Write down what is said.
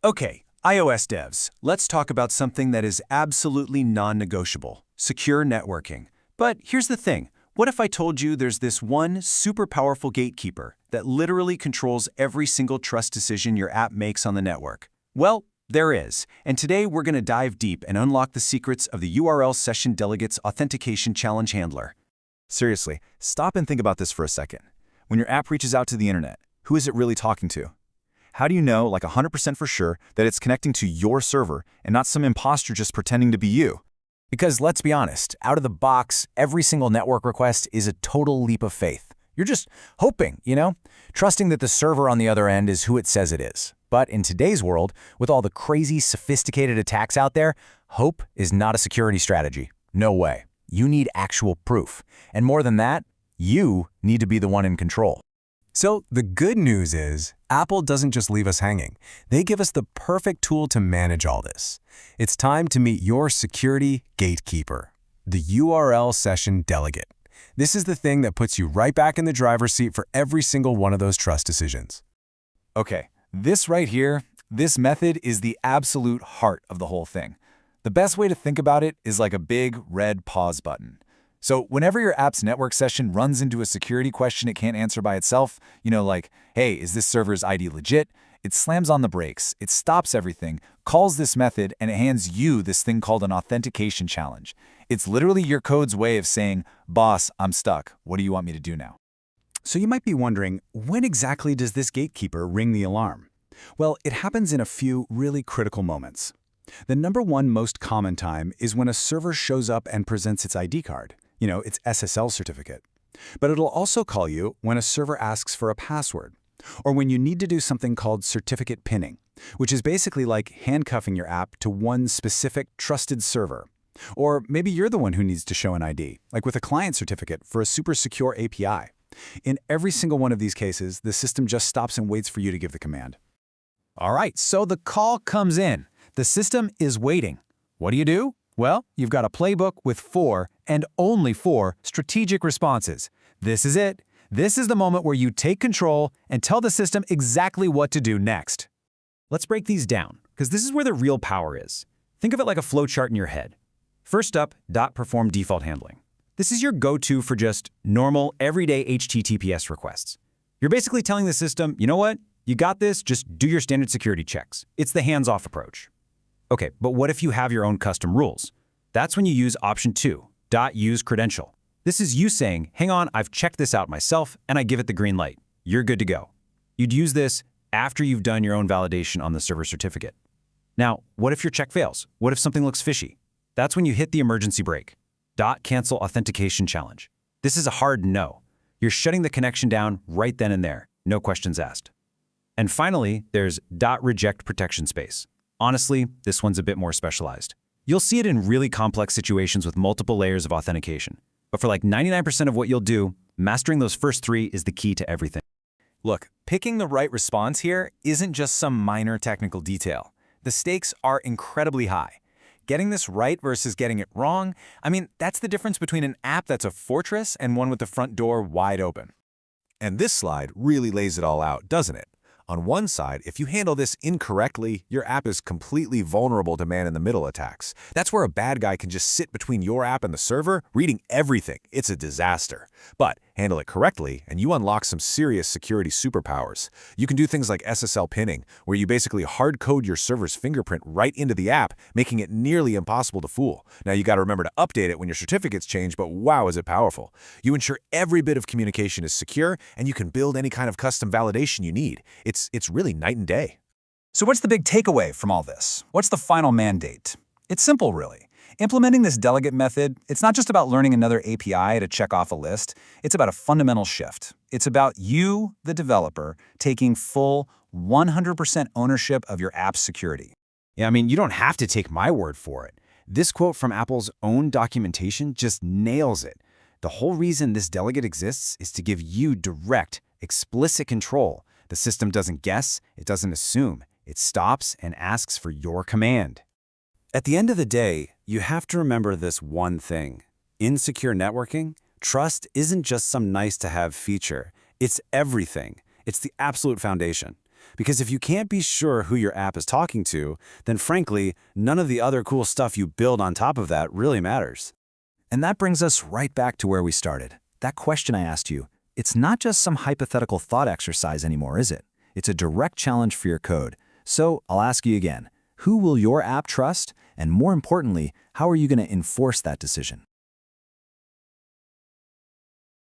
Okay, iOS devs, let's talk about something that is absolutely non-negotiable: secure networking. But here's the thing. What if I told you there's this one super powerful gatekeeper that literally controls every single trust decision your app makes on the network? Well, there is, and today we're going to dive deep and unlock the secrets of the URLSessionDelegate's Authentication Challenge handler. Seriously, stop and think about this for a second. When your app reaches out to the internet, who is it really talking to? How do you know, like 100% for sure, that it's connecting to your server and not some imposter just pretending to be you? Because let's be honest, out of the box, every single network request is a total leap of faith. You're just hoping, trusting that the server on the other end is who it says it is. But in today's world, with all the crazy, sophisticated attacks out there, hope is not a security strategy. No way. You need actual proof. And more than that, you need to be the one in control. So the good news is, Apple doesn't just leave us hanging. They give us the perfect tool to manage all this. It's time to meet your security gatekeeper, the URLSessionDelegate. This is the thing that puts you right back in the driver's seat for every single one of those trust decisions. Okay, this right here, this method is the absolute heart of the whole thing. The best way to think about it is like a big red pause button. So whenever your app's network session runs into a security question it can't answer by itself, like, hey, is this server's ID legit? It slams on the brakes, it stops everything, calls this method, and it hands you this thing called an authentication challenge. It's literally your code's way of saying, boss, I'm stuck. What do you want me to do now? So you might be wondering, when exactly does this gatekeeper ring the alarm? Well, it happens in a few really critical moments. The number one most common time is when a server shows up and presents its ID card. Its SSL certificate. But it'll also call you when a server asks for a password, or when you need to do something called certificate pinning, which is basically like handcuffing your app to one specific trusted server. Or maybe you're the one who needs to show an ID, like with a client certificate for a super secure API. In every single one of these cases, the system just stops and waits for you to give the command. All right, so the call comes in. The system is waiting. What do? Well, you've got a playbook with 4 and only 4 strategic responses. This is it. This is the moment where you take control and tell the system exactly what to do next. Let's break these down, because this is where the real power is. Think of it like a flowchart in your head. First up, .performDefaultHandling. This is your go-to for just normal, everyday HTTPS requests. You're basically telling the system, you know what? You got this, just do your standard security checks. It's the hands-off approach. Okay, but what if you have your own custom rules? That's when you use option 2, .useCredential. This is you saying, hang on, I've checked this out myself, and I give it the green light. You're good to go. You'd use this after you've done your own validation on the server certificate. Now, what if your check fails? What if something looks fishy? That's when you hit the emergency brake. .cancelAuthenticationChallenge. This is a hard no. You're shutting the connection down right then and there, no questions asked. And finally, there's .rejectProtectionSpace. Honestly, this one's a bit more specialized. You'll see it in really complex situations with multiple layers of authentication. But for like 99% of what you'll do, mastering those first 3 is the key to everything. Look, picking the right response here isn't just some minor technical detail. The stakes are incredibly high. Getting this right versus getting it wrong, that's the difference between an app that's a fortress and one with the front door wide open. And this slide really lays it all out, doesn't it? On one side, if you handle this incorrectly, your app is completely vulnerable to man-in-the-middle attacks. That's where a bad guy can just sit between your app and the server, reading everything. It's a disaster. But handle it correctly, and you unlock some serious security superpowers. You can do things like SSL pinning, where you basically hard-code your server's fingerprint right into the app, making it nearly impossible to fool. Now, you got to remember to update it when your certificates change, but wow, is it powerful. You ensure every bit of communication is secure, and you can build any kind of custom validation you need. It's really night and day. So what's the big takeaway from all this? What's the final mandate? It's simple, really. Implementing this delegate method, it's not just about learning another API to check off a list. It's about a fundamental shift. It's about you, the developer, taking full 100% ownership of your app's security. Yeah, you don't have to take my word for it. This quote from Apple's own documentation just nails it. The whole reason this delegate exists is to give you direct, explicit control. The system doesn't guess, it doesn't assume. It stops and asks for your command. At the end of the day, you have to remember this one thing. In secure networking, trust isn't just some nice-to-have feature. It's everything. It's the absolute foundation. Because if you can't be sure who your app is talking to, then frankly, none of the other cool stuff you build on top of that really matters. And that brings us right back to where we started. That question I asked you, it's not just some hypothetical thought exercise anymore, is it? It's a direct challenge for your code. So I'll ask you again, who will your app trust? And more importantly, how are you going to enforce that decision?